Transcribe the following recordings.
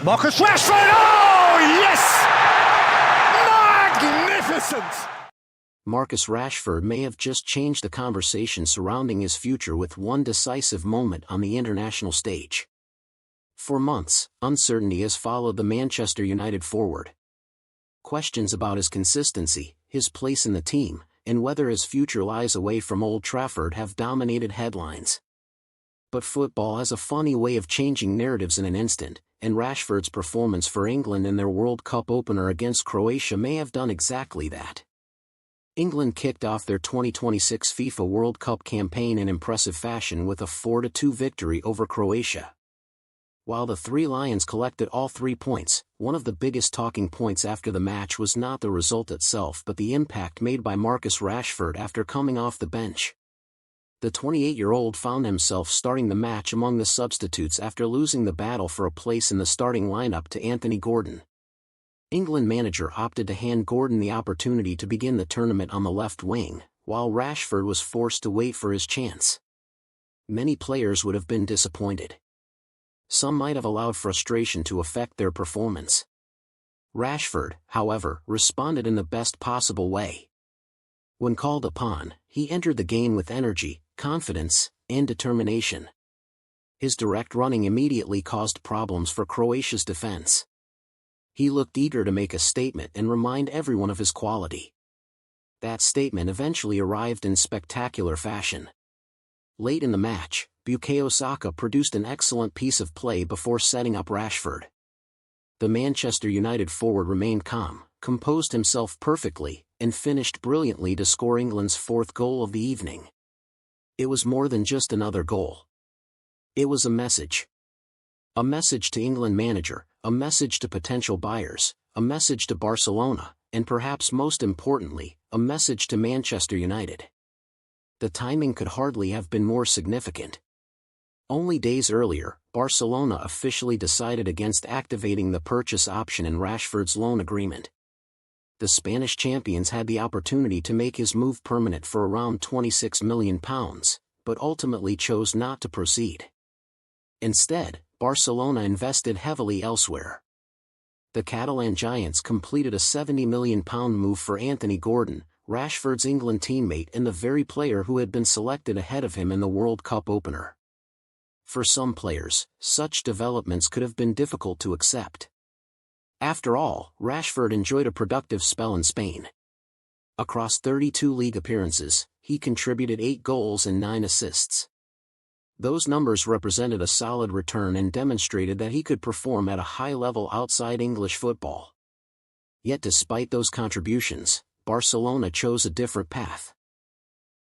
Marcus Rashford! Oh, yes! Magnificent! Marcus Rashford may have just changed the conversation surrounding his future with one decisive moment on the international stage. For months, uncertainty has followed the Manchester United forward. Questions about his consistency, his place in the team, and whether his future lies away from Old Trafford have dominated headlines. But football has a funny way of changing narratives in an instant, and Rashford's performance for England in their World Cup opener against Croatia may have done exactly that. England kicked off their 2026 FIFA World Cup campaign in impressive fashion with a 4-2 victory over Croatia. While the Three Lions collected all 3 points, one of the biggest talking points after the match was not the result itself but the impact made by Marcus Rashford after coming off the bench. The 28-year-old found himself starting the match among the substitutes after losing the battle for a place in the starting lineup to Anthony Gordon. England manager opted to hand Gordon the opportunity to begin the tournament on the left wing, while Rashford was forced to wait for his chance. Many players would have been disappointed. Some might have allowed frustration to affect their performance. Rashford, however, responded in the best possible way. When called upon, he entered the game with energy, confidence, and determination. His direct running immediately caused problems for Croatia's defense. He looked eager to make a statement and remind everyone of his quality. That statement eventually arrived in spectacular fashion. Late in the match, Bukayo Saka produced an excellent piece of play before setting up Rashford. The Manchester United forward remained calm, composed himself perfectly, and finished brilliantly to score England's 4th goal of the evening. It was more than just another goal. It was a message. A message to England manager, a message to potential buyers, a message to Barcelona, and perhaps most importantly, a message to Manchester United. The timing could hardly have been more significant. Only days earlier, Barcelona officially decided against activating the purchase option in Rashford's loan agreement. The Spanish champions had the opportunity to make his move permanent for around £26 million, but ultimately chose not to proceed. Instead, Barcelona invested heavily elsewhere. The Catalan giants completed a £70 million move for Anthony Gordon, Rashford's England teammate and the very player who had been selected ahead of him in the World Cup opener. For some players, such developments could have been difficult to accept. After all, Rashford enjoyed a productive spell in Spain. Across 32 league appearances, he contributed 8 goals and 9 assists. Those numbers represented a solid return and demonstrated that he could perform at a high level outside English football. Yet despite those contributions, Barcelona chose a different path.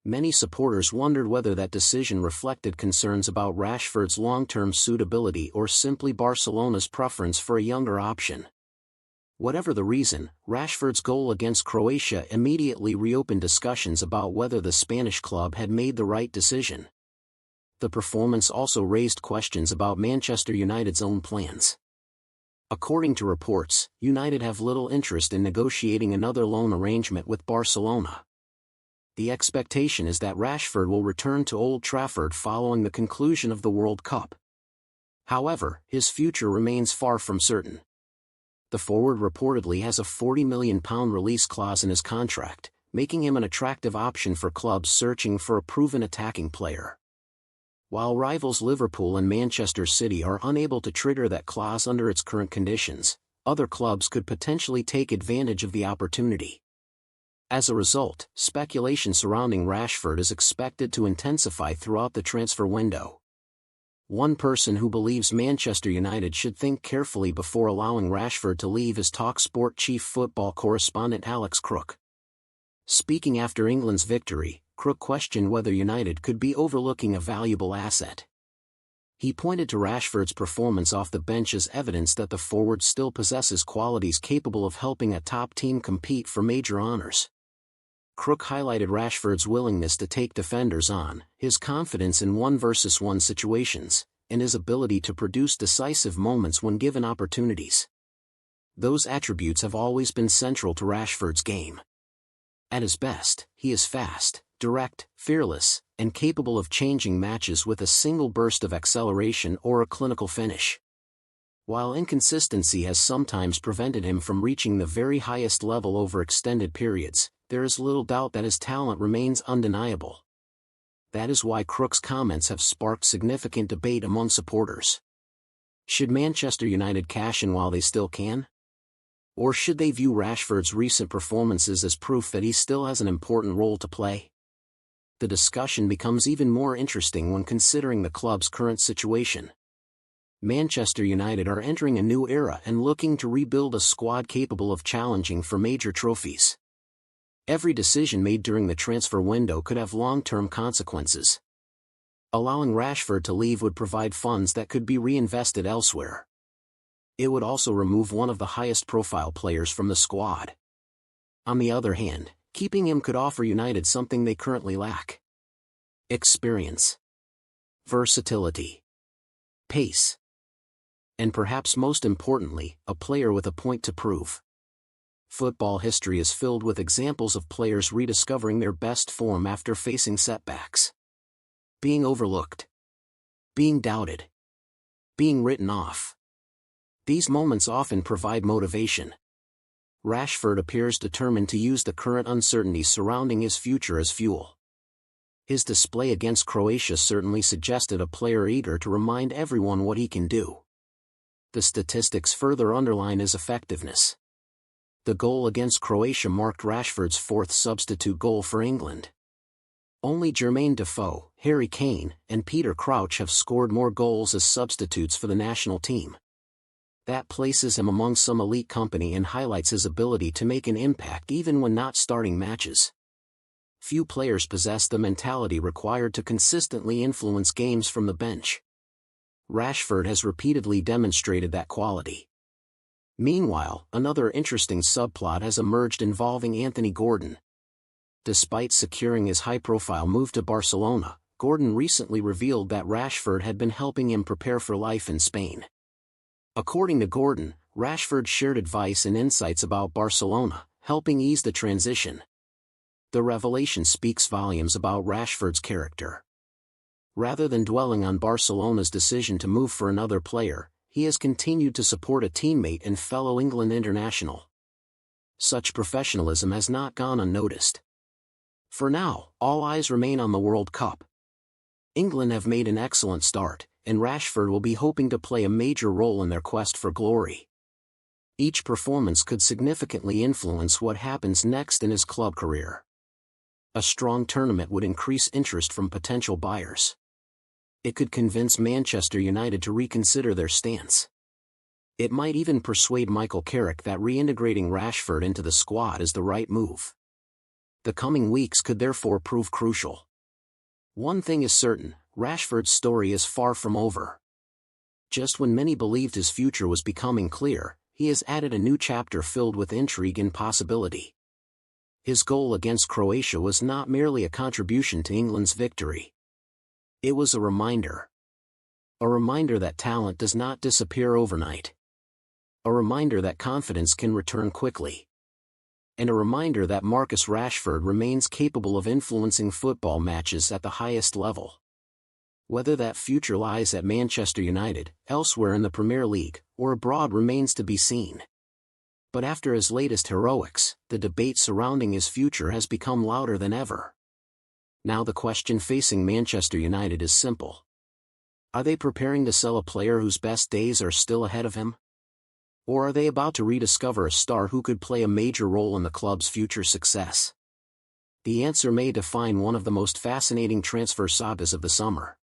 Many supporters wondered whether that decision reflected concerns about Rashford's long-term suitability or simply Barcelona's preference for a younger option. Whatever the reason, Rashford's goal against Croatia immediately reopened discussions about whether the Spanish club had made the right decision. The performance also raised questions about Manchester United's own plans. According to reports, United have little interest in negotiating another loan arrangement with Barcelona. The expectation is that Rashford will return to Old Trafford following the conclusion of the World Cup. However, his future remains far from certain. The forward reportedly has a £40 million release clause in his contract, making him an attractive option for clubs searching for a proven attacking player. While rivals Liverpool and Manchester City are unable to trigger that clause under its current conditions, other clubs could potentially take advantage of the opportunity. As a result, speculation surrounding Rashford is expected to intensify throughout the transfer window. One person who believes Manchester United should think carefully before allowing Rashford to leave is TalkSport chief football correspondent Alex Crook. Speaking after England's victory, Crook questioned whether United could be overlooking a valuable asset. He pointed to Rashford's performance off the bench as evidence that the forward still possesses qualities capable of helping a top team compete for major honors. Crook highlighted Rashford's willingness to take defenders on, his confidence in 1-versus-1 situations, and his ability to produce decisive moments when given opportunities. Those attributes have always been central to Rashford's game. At his best, he is fast, direct, fearless, and capable of changing matches with a single burst of acceleration or a clinical finish. While inconsistency has sometimes prevented him from reaching the very highest level over extended periods, there is little doubt that his talent remains undeniable. That is why Crook's comments have sparked significant debate among supporters. Should Manchester United cash in while they still can? Or should they view Rashford's recent performances as proof that he still has an important role to play? The discussion becomes even more interesting when considering the club's current situation. Manchester United are entering a new era and looking to rebuild a squad capable of challenging for major trophies. Every decision made during the transfer window could have long-term consequences. Allowing Rashford to leave would provide funds that could be reinvested elsewhere. It would also remove one of the highest-profile players from the squad. On the other hand, keeping him could offer United something they currently lack: experience, versatility, pace, and perhaps most importantly, a player with a point to prove. Football history is filled with examples of players rediscovering their best form after facing setbacks. Being overlooked, being doubted, being written off. These moments often provide motivation. Rashford appears determined to use the current uncertainty surrounding his future as fuel. His display against Croatia certainly suggested a player eager to remind everyone what he can do. The statistics further underline his effectiveness. The goal against Croatia marked Rashford's fourth substitute goal for England. Only Jermaine Defoe, Harry Kane, and Peter Crouch have scored more goals as substitutes for the national team. That places him among some elite company and highlights his ability to make an impact even when not starting matches. Few players possess the mentality required to consistently influence games from the bench. Rashford has repeatedly demonstrated that quality. Meanwhile, another interesting subplot has emerged involving Anthony Gordon. Despite securing his high-profile move to Barcelona, Gordon recently revealed that Rashford had been helping him prepare for life in Spain. According to Gordon, Rashford shared advice and insights about Barcelona, helping ease the transition. The revelation speaks volumes about Rashford's character. Rather than dwelling on Barcelona's decision to move for another player, he has continued to support a teammate and fellow England international. Such professionalism has not gone unnoticed. For now, all eyes remain on the World Cup. England have made an excellent start, and Rashford will be hoping to play a major role in their quest for glory. Each performance could significantly influence what happens next in his club career. A strong tournament would increase interest from potential buyers. It could convince Manchester United to reconsider their stance. It might even persuade Michael Carrick that reintegrating Rashford into the squad is the right move. The coming weeks could therefore prove crucial. One thing is certain: Rashford's story is far from over. Just when many believed his future was becoming clear, he has added a new chapter filled with intrigue and possibility. His goal against Croatia was not merely a contribution to England's victory. It was a reminder. A reminder that talent does not disappear overnight. A reminder that confidence can return quickly. And a reminder that Marcus Rashford remains capable of influencing football matches at the highest level. Whether that future lies at Manchester United, elsewhere in the Premier League, or abroad remains to be seen. But after his latest heroics, the debate surrounding his future has become louder than ever. Now the question facing Manchester United is simple. Are they preparing to sell a player whose best days are still ahead of him? Or are they about to rediscover a star who could play a major role in the club's future success? The answer may define one of the most fascinating transfer sagas of the summer.